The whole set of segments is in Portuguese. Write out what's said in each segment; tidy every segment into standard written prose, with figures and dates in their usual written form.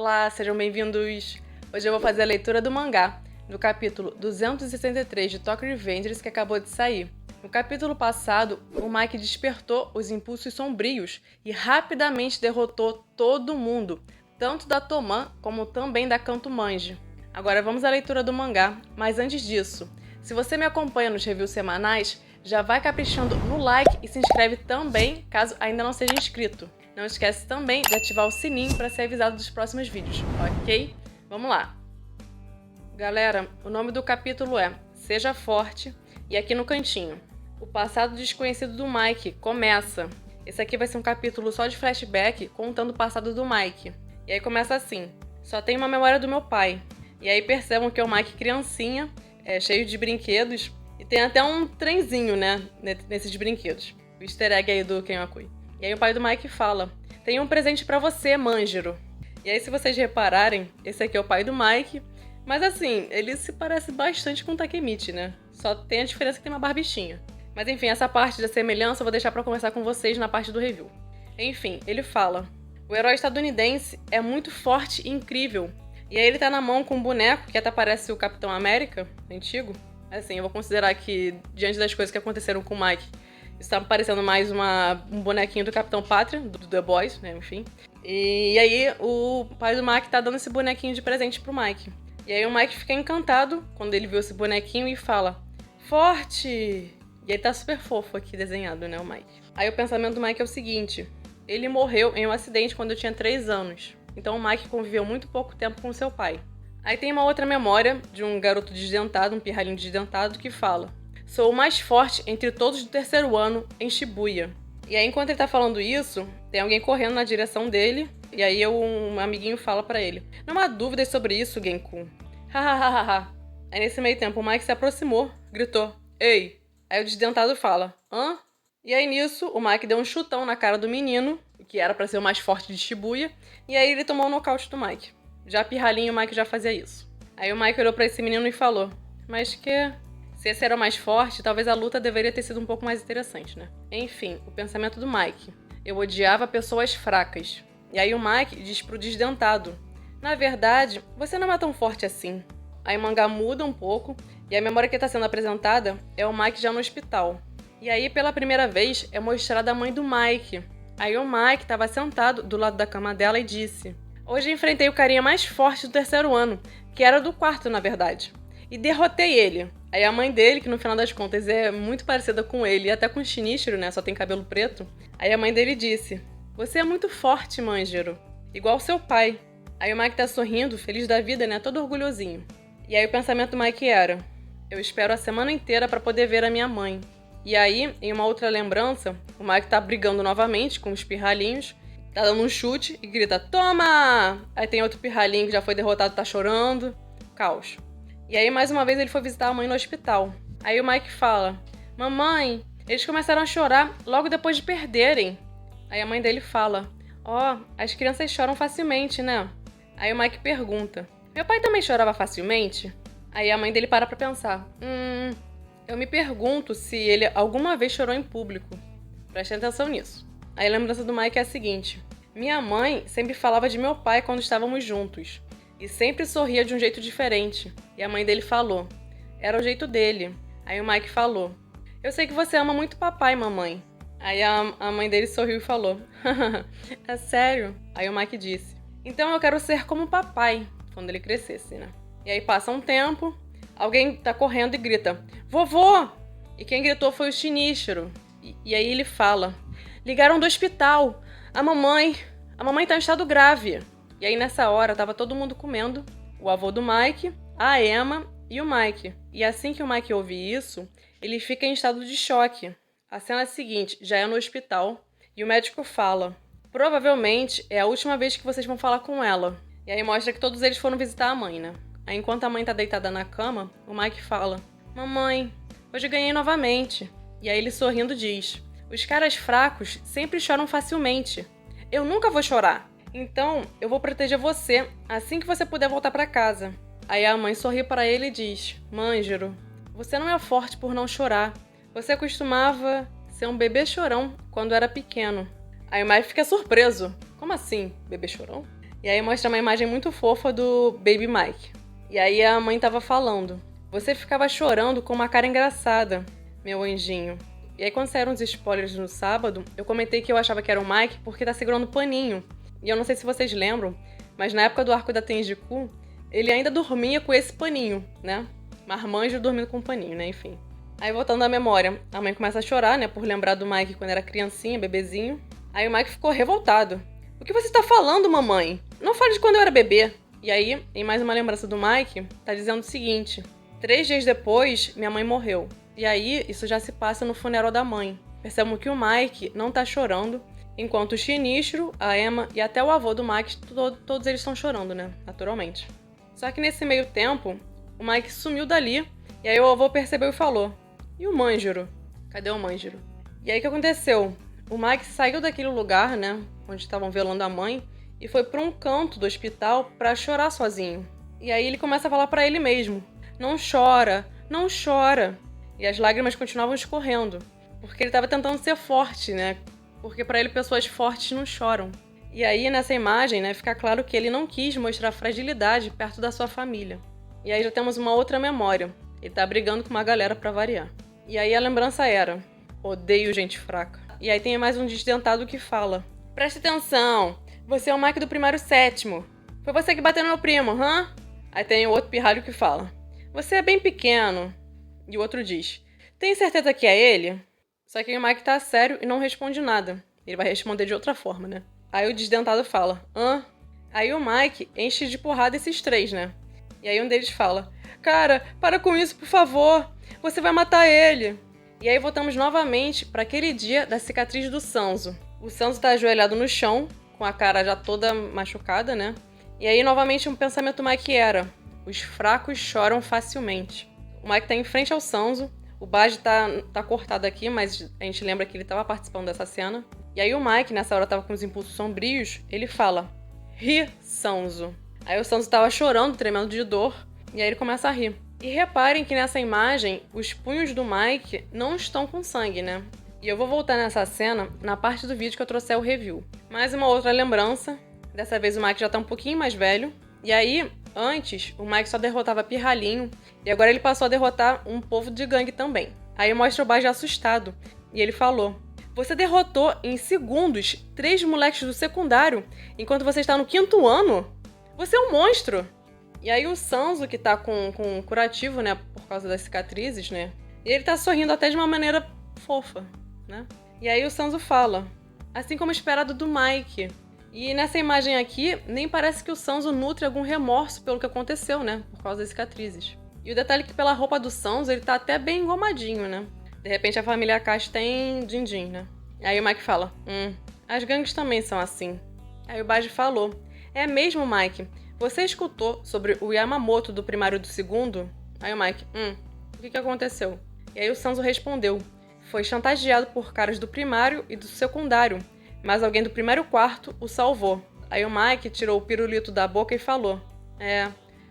Olá, sejam bem-vindos! Hoje eu vou fazer a leitura do mangá, do capítulo 263 de Tokyo Revengers que acabou de sair. No capítulo passado, o Mike despertou os impulsos sombrios e rapidamente derrotou todo mundo, tanto da Toman como também da Kanto Manji. Agora vamos à leitura do mangá, mas antes disso, se você me acompanha nos reviews semanais, já vai caprichando no like e se inscreve também, caso ainda não seja inscrito. Não esquece também de ativar o sininho para ser avisado dos próximos vídeos, ok? Vamos lá! Galera, o nome do capítulo é Seja Forte, e aqui no cantinho, o passado desconhecido do Mike começa. Esse aqui vai ser um capítulo só de flashback, contando o passado do Mike. E aí começa assim: só tem uma memória do meu pai. E aí percebam que é o Mike criancinha, cheio de brinquedos, e tem até um trenzinho, né, nesses brinquedos. O easter egg aí do Kenwakui. E aí o pai do Mike fala: tem um presente pra você, Manjiro. E aí se vocês repararem, esse aqui é o pai do Mike, mas assim, ele se parece bastante com o Takemichi, né? Só tem a diferença que tem uma barbichinha. Mas enfim, essa parte da semelhança eu vou deixar pra conversar com vocês na parte do review. Enfim, ele fala: o herói estadunidense é muito forte e incrível. E aí ele tá na mão com um boneco que até parece o Capitão América, antigo. Assim, eu vou considerar que, diante das coisas que aconteceram com o Mike, isso tá parecendo mais um bonequinho do Capitão Pátria, do The Boys, né, enfim. E aí o pai do Mike tá dando esse bonequinho de presente pro Mike. E aí o Mike fica encantado quando ele viu esse bonequinho e fala: forte! E aí tá super fofo aqui desenhado, né, o Mike. Aí o pensamento do Mike é o seguinte: ele morreu em um acidente quando eu tinha 3 anos. Então o Mike conviveu muito pouco tempo com seu pai. Aí tem uma outra memória de um garoto desdentado, um pirralhinho desdentado, que fala: sou o mais forte entre todos do 3º ano em Shibuya. E aí, enquanto ele tá falando isso, tem alguém correndo na direção dele, e aí um amiguinho fala pra ele: não há dúvidas sobre isso, Genkun. Hahaha. Aí nesse meio tempo o Mike se aproximou, gritou: ei! Aí o desdentado fala: hã? E aí nisso, o Mike deu um chutão na cara do menino, que era pra ser o mais forte de Shibuya, e aí ele tomou o nocaute do Mike. Já pirralhinho, o Mike já fazia isso. Aí o Mike olhou pra esse menino e falou: mas que... se esse era o mais forte, talvez a luta deveria ter sido um pouco mais interessante, né? Enfim, o pensamento do Mike: eu odiava pessoas fracas. E aí o Mike diz pro desdentado: na verdade, você não é tão forte assim. Aí o mangá muda um pouco, e a memória que tá sendo apresentada é o Mike já no hospital. E aí, pela primeira vez, é mostrada a mãe do Mike. Aí o Mike tava sentado do lado da cama dela e disse: hoje enfrentei o carinha mais forte do 3º ano, que era do 4º, na verdade. E derrotei ele. Aí a mãe dele, que no final das contas é muito parecida com ele, e até com o Shinichiro, né, só tem cabelo preto. Aí a mãe dele disse: você é muito forte, Manjiro. Igual seu pai. Aí o Mike tá sorrindo, feliz da vida, né, todo orgulhosinho. E aí o pensamento do Mike era: eu espero a semana inteira pra poder ver a minha mãe. E aí, em uma outra lembrança, o Mike tá brigando novamente com os pirralhinhos, tá dando um chute e grita: toma! Aí tem outro pirralhinho que já foi derrotado, tá chorando. Caos. E aí, mais uma vez, ele foi visitar a mãe no hospital. Aí o Mike fala: mamãe, eles começaram a chorar logo depois de perderem. Aí a mãe dele fala: ó, as crianças choram facilmente, né? Aí o Mike pergunta: meu pai também chorava facilmente? Aí a mãe dele para pra pensar: eu me pergunto se ele alguma vez chorou em público. Prestem atenção nisso. Aí a lembrança do Mike é a seguinte: minha mãe sempre falava de meu pai quando estávamos juntos. E sempre sorria de um jeito diferente. E a mãe dele falou: era o jeito dele. Aí o Mike falou: eu sei que você ama muito papai, mamãe. Aí a mãe dele sorriu e falou: é sério? Aí o Mike disse: então eu quero ser como papai, quando ele crescesse, né? E aí passa um tempo, alguém tá correndo e grita: vovô! E quem gritou foi o Shinichiro. E aí ele fala: ligaram do hospital. A mamãe tá em estado grave. E aí nessa hora tava todo mundo comendo, o avô do Mike, a Emma e o Mike. E assim que o Mike ouve isso, ele fica em estado de choque. A cena seguinte já é no hospital e o médico fala: provavelmente é a última vez que vocês vão falar com ela. E aí mostra que todos eles foram visitar a mãe, né? Aí enquanto a mãe tá deitada na cama, o Mike fala: mamãe, hoje ganhei novamente. E aí ele sorrindo diz: os caras fracos sempre choram facilmente. Eu nunca vou chorar. Então, eu vou proteger você assim que você puder voltar pra casa. Aí a mãe sorri para ele e diz: Manjiro, você não é forte por não chorar. Você costumava ser um bebê chorão quando era pequeno. Aí o Mike fica surpreso. Como assim, bebê chorão? E aí mostra uma imagem muito fofa do Baby Mike. E aí a mãe tava falando: você ficava chorando com uma cara engraçada, meu anjinho. E aí quando saíram os spoilers no sábado, eu comentei que eu achava que era o Mike porque tá segurando o paninho. E eu não sei se vocês lembram, mas na época do arco da Tenjiku, ele ainda dormia com esse paninho, né? Marmanjo dormindo com um paninho, né? Enfim. Aí voltando à memória, a mãe começa a chorar, né? Por lembrar do Mike quando era criancinha, bebezinho. Aí o Mike ficou revoltado. O que você tá falando, mamãe? Não fale de quando eu era bebê. E aí, em mais uma lembrança do Mike, tá dizendo o seguinte: 3 dias depois, minha mãe morreu. E aí, isso já se passa no funeral da mãe. Percebemos que o Mike não tá chorando, enquanto o Shinichiro, a Emma e até o avô do Mike, todos eles estão chorando, né? Naturalmente. Só que nesse meio tempo, o Mike sumiu dali, e aí o avô percebeu e falou: e o Manjiro? Cadê o Manjiro? E aí o que aconteceu? O Mike saiu daquele lugar, né, onde estavam velando a mãe, e foi para um canto do hospital pra chorar sozinho. E aí ele começa a falar pra ele mesmo: não chora, não chora. E as lágrimas continuavam escorrendo, porque ele estava tentando ser forte, né? Porque pra ele pessoas fortes não choram. E aí nessa imagem, né, fica claro que ele não quis mostrar fragilidade perto da sua família. E aí já temos uma outra memória. Ele tá brigando com uma galera pra variar. E aí a lembrança era: odeio gente fraca. E aí tem mais um desdentado que fala: preste atenção, você é o Mike do primário sétimo. Foi você que bateu no meu primo, hã? Aí tem o outro pirralho que fala: você é bem pequeno. E o outro diz: tem certeza que é ele? Só que o Mike tá sério e não responde nada. Ele vai responder de outra forma, né? Aí o desdentado fala: hã? Aí o Mike enche de porrada esses 3, né? E aí um deles fala: cara, para com isso, por favor. Você vai matar ele. E aí voltamos novamente para aquele dia da cicatriz do Sanzo. O Sanzo tá ajoelhado no chão, com a cara já toda machucada, né? E aí novamente um pensamento do Mike era: os fracos choram facilmente. O Mike tá em frente ao Sanzo. O Baji tá cortado aqui, mas a gente lembra que ele tava participando dessa cena. E aí o Mike, nessa hora, tava com os impulsos sombrios. Ele fala: ri, Sanzo. Aí o Sanzo tava chorando, tremendo de dor. E aí ele começa a rir. E reparem que nessa imagem, os punhos do Mike não estão com sangue, né? E eu vou voltar nessa cena na parte do vídeo que eu trouxe o review. Mais uma outra lembrança. Dessa vez o Mike já tá um pouquinho mais velho. E aí, antes, o Mike só derrotava pirralhinho. E agora ele passou a derrotar um povo de gangue também. Aí mostra o Baji assustado. E ele falou: você derrotou em segundos 3 moleques do secundário, enquanto você está no 5º ano? Você é um monstro! E aí o Sanzo, que tá com um curativo, né, por causa das cicatrizes, né? E ele tá sorrindo até de uma maneira fofa, né? E aí o Sanzo fala: assim como esperado do Mike. E nessa imagem aqui, nem parece que o Sanzo nutre algum remorso pelo que aconteceu, né? Por causa das cicatrizes. E o detalhe é que pela roupa do Sanzo, ele tá até bem engomadinho, né? De repente a família Akashi tem din-din, né? Aí o Mike fala: as gangues também são assim. Aí o Baji falou: é mesmo, Mike? Você escutou sobre o Yamamoto do primário e do segundo? Aí o Mike: o que aconteceu? E aí o Sanzo respondeu: foi chantageado por caras do primário e do secundário, mas alguém do primário quarto o salvou. Aí o Mike tirou o pirulito da boca e falou: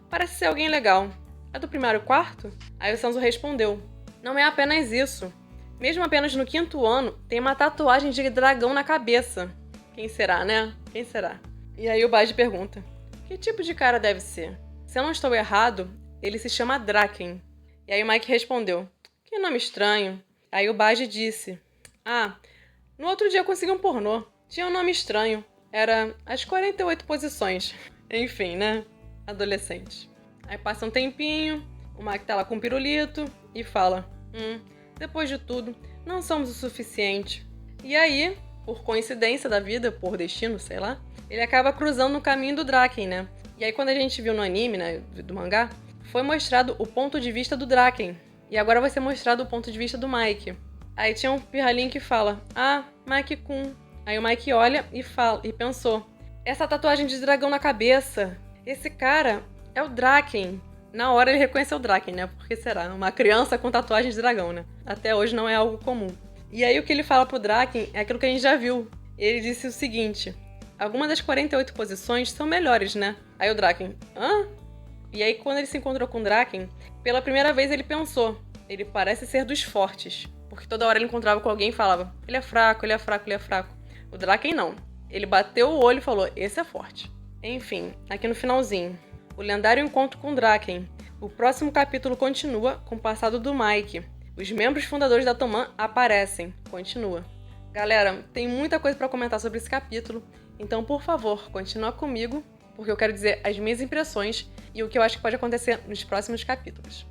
parece ser alguém legal. É do primário quarto? Aí o Sanzo respondeu: não é apenas isso. Mesmo apenas no 5º ano, tem uma tatuagem de dragão na cabeça. Quem será, né? Quem será? E aí o Baji pergunta: que tipo de cara deve ser? Se eu não estou errado, ele se chama Draken. E aí o Mike respondeu: que nome estranho. Aí o Baji disse: no outro dia eu consegui um pornô. Tinha um nome estranho. Era As 48 Posições. Enfim, né? Adolescente. Aí passa um tempinho, o Mike tá lá com um pirulito e fala: depois de tudo, não somos o suficiente. E aí, por coincidência da vida, por destino, sei lá, ele acaba cruzando no caminho do Draken, né? E aí quando a gente viu no anime, né, do mangá, foi mostrado o ponto de vista do Draken. E agora vai ser mostrado o ponto de vista do Mike. Aí tinha um pirralhinho que fala: Mike-kun. Aí o Mike olha e fala, e pensou: essa tatuagem de dragão na cabeça, esse cara é o Draken. Na hora ele reconheceu o Draken, né? Por que será? Uma criança com tatuagem de dragão, né? Até hoje não é algo comum. E aí o que ele fala pro Draken é aquilo que a gente já viu. Ele disse o seguinte: algumas das 48 posições são melhores, né? Aí o Draken: E aí quando ele se encontrou com o Draken, pela primeira vez ele pensou: ele parece ser dos fortes. Porque toda hora ele encontrava com alguém e falava: ele é fraco, ele é fraco, ele é fraco. O Draken não. Ele bateu o olho e falou: esse é forte. Enfim, aqui no finalzinho, o lendário encontro com Draken. O próximo capítulo continua com o passado do Mike. Os membros fundadores da Toman aparecem. Continua. Galera, tem muita coisa para comentar sobre esse capítulo, então por favor, continua comigo, porque eu quero dizer as minhas impressões e o que eu acho que pode acontecer nos próximos capítulos.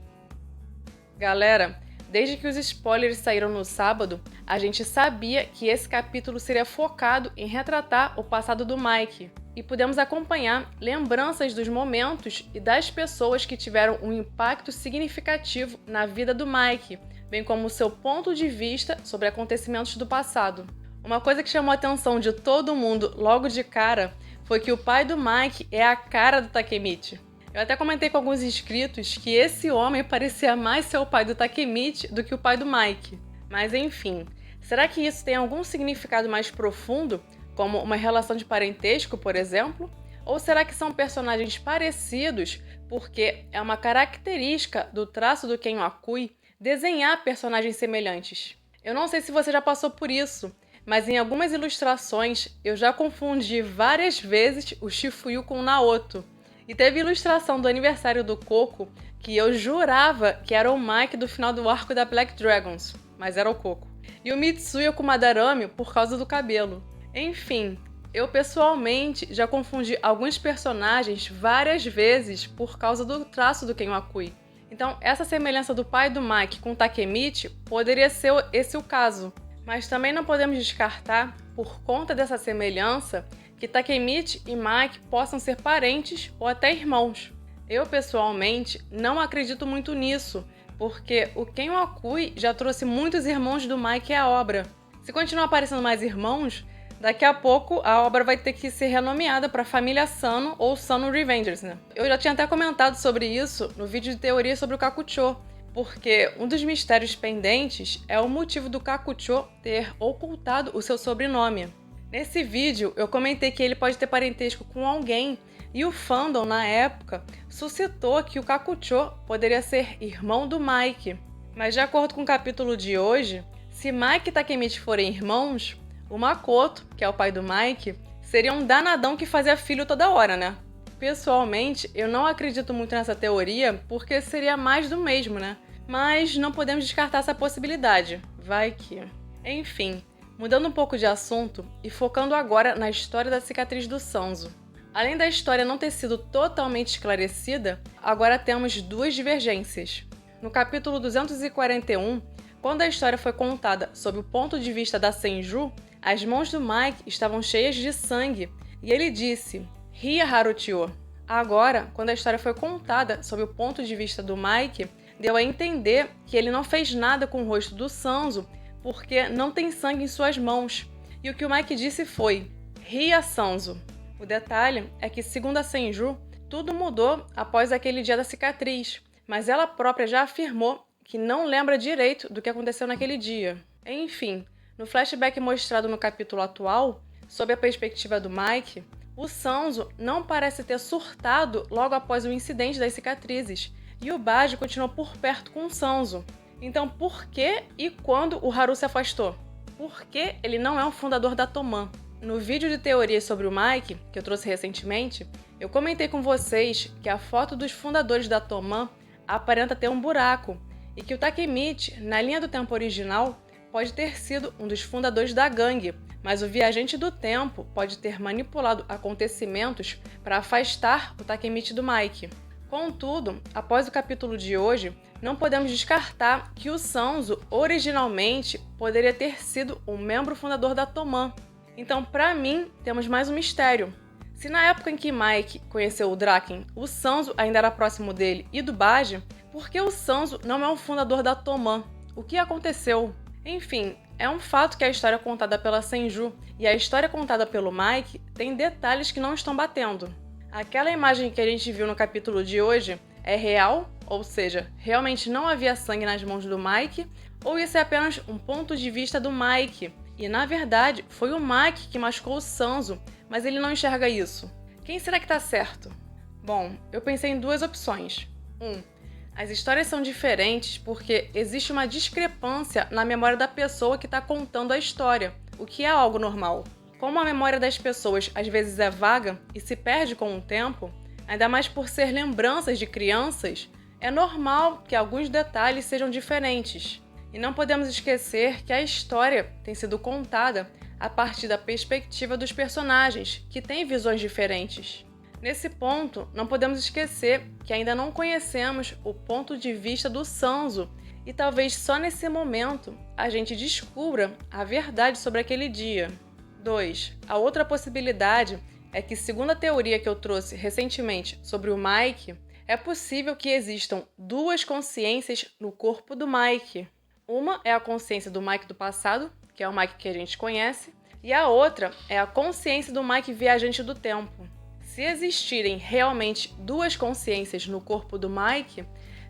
Galera, desde que os spoilers saíram no sábado, a gente sabia que esse capítulo seria focado em retratar o passado do Mike, e pudemos acompanhar lembranças dos momentos e das pessoas que tiveram um impacto significativo na vida do Mike, bem como o seu ponto de vista sobre acontecimentos do passado. Uma coisa que chamou a atenção de todo mundo logo de cara foi que o pai do Mike é a cara do Takemichi. Eu até comentei com alguns inscritos que esse homem parecia mais ser o pai do Takemichi do que o pai do Mike. Mas enfim, será que isso tem algum significado mais profundo, como uma relação de parentesco, por exemplo? Ou será que são personagens parecidos porque é uma característica do traço do Ken Wakui desenhar personagens semelhantes? Eu não sei se você já passou por isso, mas em algumas ilustrações eu já confundi várias vezes o Shifuyu com o Naoto. E teve ilustração do aniversário do Coco que eu jurava que era o Mike do final do arco da Black Dragons, mas era o Coco. E o Mitsuya com o Madarame por causa do cabelo. Enfim, eu pessoalmente já confundi alguns personagens várias vezes por causa do traço do Ken Wakui. Então, essa semelhança do pai do Mike com o Takemichi poderia ser esse o caso. Mas também não podemos descartar, por conta dessa semelhança, que Takemichi e Mike possam ser parentes ou até irmãos. Eu, pessoalmente, não acredito muito nisso, porque o Ken Wakui já trouxe muitos irmãos do Mike à obra. Se continuar aparecendo mais irmãos, daqui a pouco a obra vai ter que ser renomeada para Família Sano ou Sano Revengers, né? Eu já tinha até comentado sobre isso no vídeo de teoria sobre o Kakucho, porque um dos mistérios pendentes é o motivo do Kakucho ter ocultado o seu sobrenome. Nesse vídeo, eu comentei que ele pode ter parentesco com alguém, e o fandom, na época, suscitou que o Kakucho poderia ser irmão do Mike. Mas de acordo com o capítulo de hoje, se Mike e Takemichi forem irmãos, o Makoto, que é o pai do Mike, seria um danadão que fazia filho toda hora, né? Pessoalmente, eu não acredito muito nessa teoria, porque seria mais do mesmo, né? Mas não podemos descartar essa possibilidade. Vai que... Enfim, mudando um pouco de assunto e focando agora na história da cicatriz do Sanzo. Além da história não ter sido totalmente esclarecida, agora temos duas divergências. No capítulo 241, quando a história foi contada sob o ponto de vista da Senju, as mãos do Mike estavam cheias de sangue e ele disse: "Ria, Haruchio". Agora, quando a história foi contada sob o ponto de vista do Mike, deu a entender que ele não fez nada com o rosto do Sanzo porque não tem sangue em suas mãos. E o que o Mike disse foi: "Ria, Sanzo". O detalhe é que, segundo a Senju, tudo mudou após aquele dia da cicatriz, mas ela própria já afirmou que não lembra direito do que aconteceu naquele dia. Enfim, no flashback mostrado no capítulo atual, sob a perspectiva do Mike, o Sanzo não parece ter surtado logo após o incidente das cicatrizes, e o Baji continuou por perto com o Sanzo. Então, por que e quando o Haru se afastou? Por que ele não é um fundador da Toman? No vídeo de teorias sobre o Mike, que eu trouxe recentemente, eu comentei com vocês que a foto dos fundadores da Toman aparenta ter um buraco, e que o Takemichi, na linha do tempo original, pode ter sido um dos fundadores da gangue, mas o viajante do tempo pode ter manipulado acontecimentos para afastar o Takemichi do Mike. Contudo, após o capítulo de hoje, não podemos descartar que o Sanzo originalmente poderia ter sido um membro fundador da Toman. Então, para mim, temos mais um mistério. Se na época em que Mike conheceu o Draken, o Sanzo ainda era próximo dele e do Baji, por que o Sanzo não é um fundador da Toman? O que aconteceu? Enfim, é um fato que a história contada pela Senju e a história contada pelo Mike tem detalhes que não estão batendo. Aquela imagem que a gente viu no capítulo de hoje é real, ou seja, realmente não havia sangue nas mãos do Mike, ou isso é apenas um ponto de vista do Mike? E, na verdade, foi o Mike que machucou o Sanzo, mas ele não enxerga isso. Quem será que tá certo? Bom, eu pensei em duas opções. As histórias são diferentes porque existe uma discrepância na memória da pessoa que está contando a história, o que é algo normal. Como a memória das pessoas às vezes é vaga e se perde com o tempo, ainda mais por ser lembranças de crianças, é normal que alguns detalhes sejam diferentes. E não podemos esquecer que a história tem sido contada a partir da perspectiva dos personagens, que têm visões diferentes. Nesse ponto, não podemos esquecer que ainda não conhecemos o ponto de vista do Sanzo, e talvez só nesse momento a gente descubra a verdade sobre aquele dia. 2. A outra possibilidade é que, segundo a teoria que eu trouxe recentemente sobre o Mike, é possível que existam duas consciências no corpo do Mike. Uma é a consciência do Mike do passado, que é o Mike que a gente conhece, e a outra é a consciência do Mike viajante do tempo. Se existirem realmente duas consciências no corpo do Mike,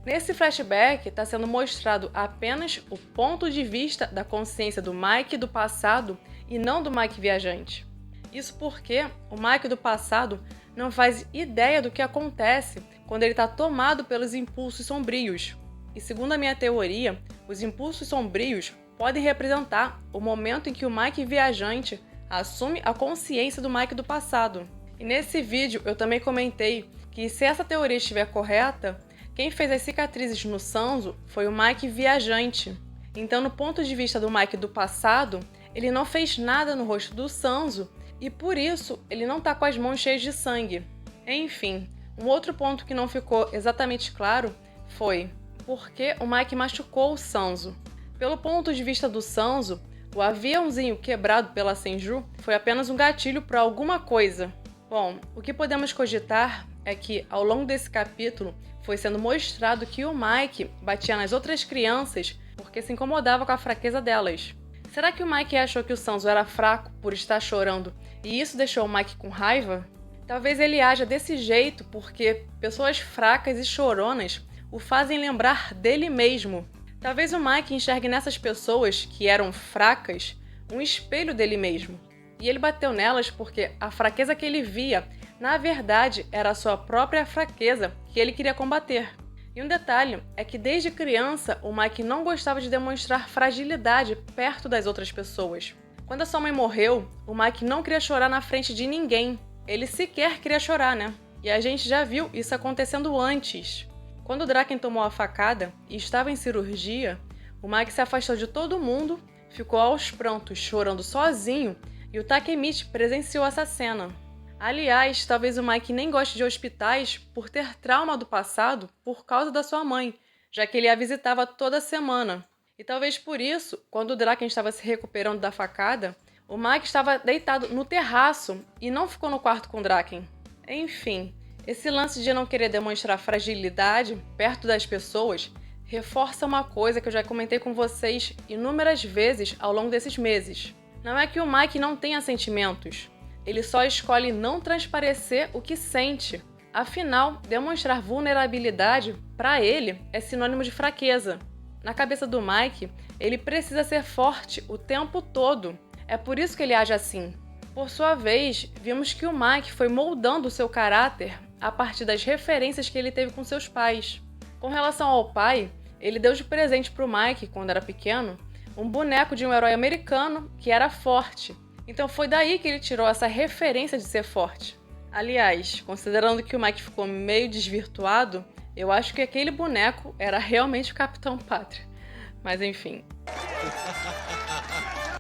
nesse flashback está sendo mostrado apenas o ponto de vista da consciência do Mike do passado e não do Mike viajante. Isso porque o Mike do passado não faz ideia do que acontece quando ele está tomado pelos impulsos sombrios. E segundo a minha teoria, os impulsos sombrios podem representar o momento em que o Mike viajante assume a consciência do Mike do passado. E nesse vídeo eu também comentei que, se essa teoria estiver correta, quem fez as cicatrizes no Sanzo foi o Mike viajante. Então, no ponto de vista do Mike do passado, ele não fez nada no rosto do Sanzo e por isso ele não está com as mãos cheias de sangue. Enfim, um outro ponto que não ficou exatamente claro foi por que o Mike machucou o Sanzo. Pelo ponto de vista do Sanzo, o aviãozinho quebrado pela Senju foi apenas um gatilho para alguma coisa. Bom, o que podemos cogitar é que, ao longo desse capítulo, foi sendo mostrado que o Mike batia nas outras crianças porque se incomodava com a fraqueza delas. Será que o Mike achou que o Sanzo era fraco por estar chorando e isso deixou o Mike com raiva? Talvez ele haja desse jeito porque pessoas fracas e choronas o fazem lembrar dele mesmo. Talvez o Mike enxergue nessas pessoas que eram fracas um espelho dele mesmo. E ele bateu nelas porque a fraqueza que ele via, na verdade, era a sua própria fraqueza que ele queria combater. E um detalhe é que desde criança o Mike não gostava de demonstrar fragilidade perto das outras pessoas. Quando a sua mãe morreu, o Mike não queria chorar na frente de ninguém. Ele sequer queria chorar, né? E a gente já viu isso acontecendo antes. Quando o Draken tomou a facada e estava em cirurgia, o Mike se afastou de todo mundo, ficou aos prantos chorando sozinho e o Takemichi presenciou essa cena. Aliás, talvez o Mike nem goste de hospitais por ter trauma do passado por causa da sua mãe, já que ele a visitava toda semana. E talvez por isso, quando o Draken estava se recuperando da facada, o Mike estava deitado no terraço e não ficou no quarto com o Draken. Enfim, esse lance de não querer demonstrar fragilidade perto das pessoas reforça uma coisa que eu já comentei com vocês inúmeras vezes ao longo desses meses. Não é que o Mike não tenha sentimentos. Ele só escolhe não transparecer o que sente. Afinal, demonstrar vulnerabilidade, para ele, é sinônimo de fraqueza. Na cabeça do Mike, ele precisa ser forte o tempo todo. É por isso que ele age assim. Por sua vez, vimos que o Mike foi moldando o seu caráter a partir das referências que ele teve com seus pais. Com relação ao pai, ele deu de presente para o Mike, quando era pequeno, um boneco de um herói americano que era forte. Então foi daí que ele tirou essa referência de ser forte. Aliás, considerando que o Mike ficou meio desvirtuado, eu acho que aquele boneco era realmente o Capitão Pátria. Mas enfim.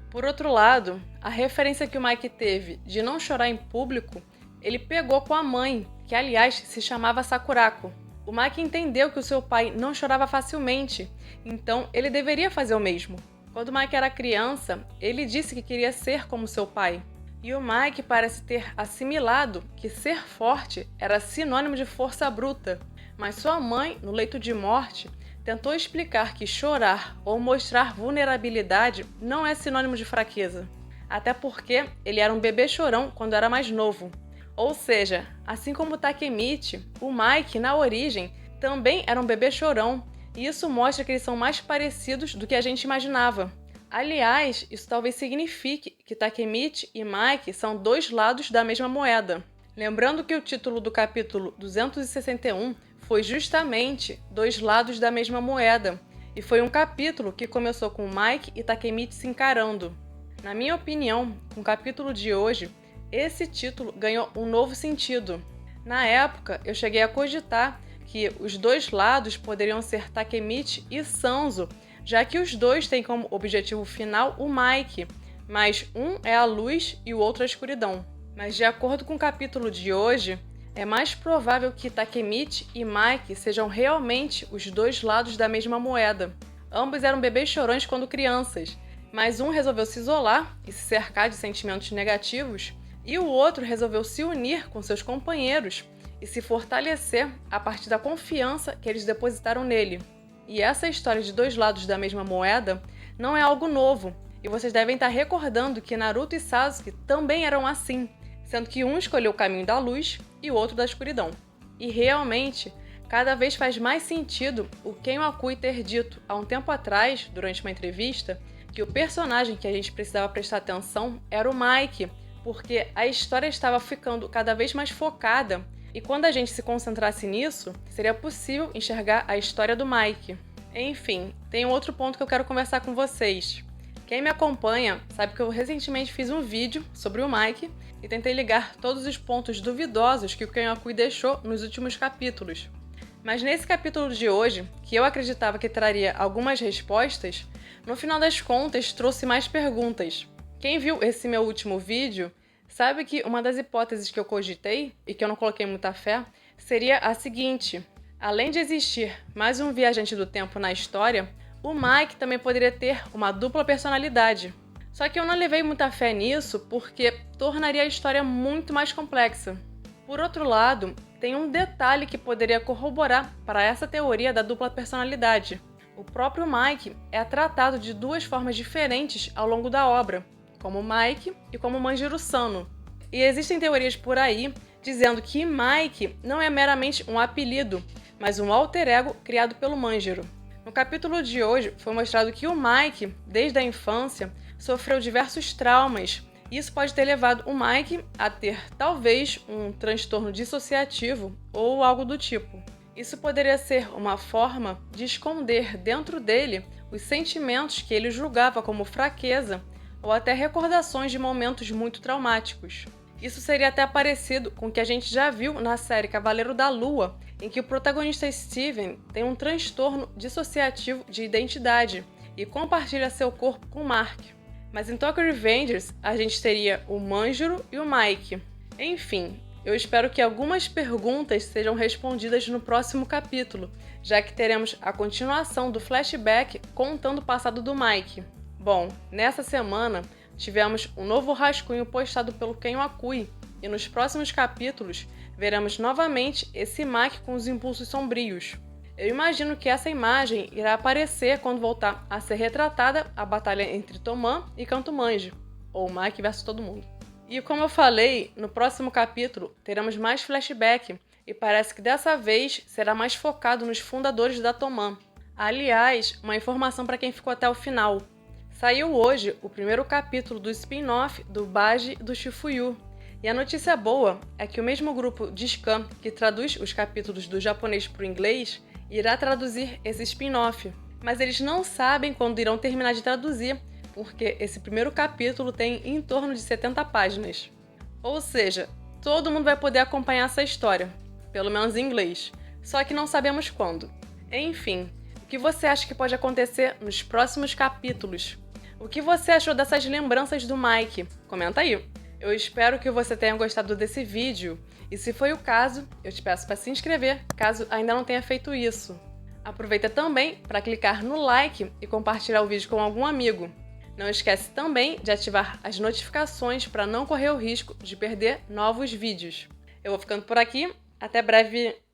Por outro lado, a referência que o Mike teve de não chorar em público, ele pegou com a mãe, que aliás se chamava Sakurako. O Mike entendeu que o seu pai não chorava facilmente, então ele deveria fazer o mesmo. Quando o Mike era criança, ele disse que queria ser como seu pai. E o Mike parece ter assimilado que ser forte era sinônimo de força bruta. Mas sua mãe, no leito de morte, tentou explicar que chorar ou mostrar vulnerabilidade não é sinônimo de fraqueza. Até porque ele era um bebê chorão quando era mais novo. Ou seja, assim como o Takemichi, o Mike, na origem, também era um bebê chorão. E isso mostra que eles são mais parecidos do que a gente imaginava. Aliás, isso talvez signifique que Takemichi e Mike são dois lados da mesma moeda. Lembrando que o título do capítulo 261 foi justamente Dois Lados da Mesma Moeda, e foi um capítulo que começou com Mike e Takemichi se encarando. Na minha opinião, com o capítulo de hoje, esse título ganhou um novo sentido. Na época, eu cheguei a cogitar que os dois lados poderiam ser Takemichi e Sanzo, já que os dois têm como objetivo final o Mike, mas um é a luz e o outro a escuridão. Mas de acordo com o capítulo de hoje, é mais provável que Takemichi e Mike sejam realmente os dois lados da mesma moeda. Ambos eram bebês chorões quando crianças, mas um resolveu se isolar e se cercar de sentimentos negativos, e o outro resolveu se unir com seus companheiros e se fortalecer a partir da confiança que eles depositaram nele. E essa história de dois lados da mesma moeda não é algo novo, e vocês devem estar recordando que Naruto e Sasuke também eram assim, sendo que um escolheu o caminho da luz e o outro da escuridão. E realmente, cada vez faz mais sentido o Kenwakui ter dito há um tempo atrás, durante uma entrevista, que o personagem que a gente precisava prestar atenção era o Mike, porque a história estava ficando cada vez mais focada. E quando a gente se concentrasse nisso, seria possível enxergar a história do Mike. Enfim, tem um outro ponto que eu quero conversar com vocês. Quem me acompanha sabe que eu recentemente fiz um vídeo sobre o Mike e tentei ligar todos os pontos duvidosos que o Kenwakui deixou nos últimos capítulos. Mas nesse capítulo de hoje, que eu acreditava que traria algumas respostas, no final das contas trouxe mais perguntas. Quem viu esse meu último vídeo sabe que uma das hipóteses que eu cogitei, e que eu não coloquei muita fé, seria a seguinte: além de existir mais um viajante do tempo na história, o Mike também poderia ter uma dupla personalidade. Só que eu não levei muita fé nisso porque tornaria a história muito mais complexa. Por outro lado, tem um detalhe que poderia corroborar para essa teoria da dupla personalidade. O próprio Mike é tratado de duas formas diferentes ao longo da obra, como Mike e como Manjiro Sano. E existem teorias por aí dizendo que Mike não é meramente um apelido, mas um alter ego criado pelo Manjiro. No capítulo de hoje foi mostrado que o Mike, desde a infância, sofreu diversos traumas. Isso pode ter levado o Mike a ter, talvez, um transtorno dissociativo ou algo do tipo. Isso poderia ser uma forma de esconder dentro dele os sentimentos que ele julgava como fraqueza ou até recordações de momentos muito traumáticos. Isso seria até parecido com o que a gente já viu na série Cavaleiro da Lua, em que o protagonista Steven tem um transtorno dissociativo de identidade e compartilha seu corpo com Mark. Mas em Tokyo Revengers, a gente teria o Manjiro e o Mike. Enfim, eu espero que algumas perguntas sejam respondidas no próximo capítulo, já que teremos a continuação do flashback contando o passado do Mike. Bom, nessa semana tivemos um novo rascunho postado pelo Kenwakui, e nos próximos capítulos veremos novamente esse Mike com os impulsos sombrios. Eu imagino que essa imagem irá aparecer quando voltar a ser retratada a batalha entre Toman e Kantomanji, ou Mike versus todo mundo. E como eu falei, no próximo capítulo teremos mais flashback, e parece que dessa vez será mais focado nos fundadores da Toman. Aliás, uma informação para quem ficou até o final. Saiu hoje o primeiro capítulo do spin-off do Baji do Shifuyu. E a notícia boa é que o mesmo grupo de Scan, que traduz os capítulos do japonês para o inglês, irá traduzir esse spin-off. Mas eles não sabem quando irão terminar de traduzir, porque esse primeiro capítulo tem em torno de 70 páginas. Ou seja, todo mundo vai poder acompanhar essa história, pelo menos em inglês, só que não sabemos quando. Enfim, o que você acha que pode acontecer nos próximos capítulos? O que você achou dessas lembranças do Mike? Comenta aí! Eu espero que você tenha gostado desse vídeo, e se foi o caso, eu te peço para se inscrever, caso ainda não tenha feito isso. Aproveita também para clicar no like e compartilhar o vídeo com algum amigo. Não esquece também de ativar as notificações para não correr o risco de perder novos vídeos. Eu vou ficando por aqui, até breve!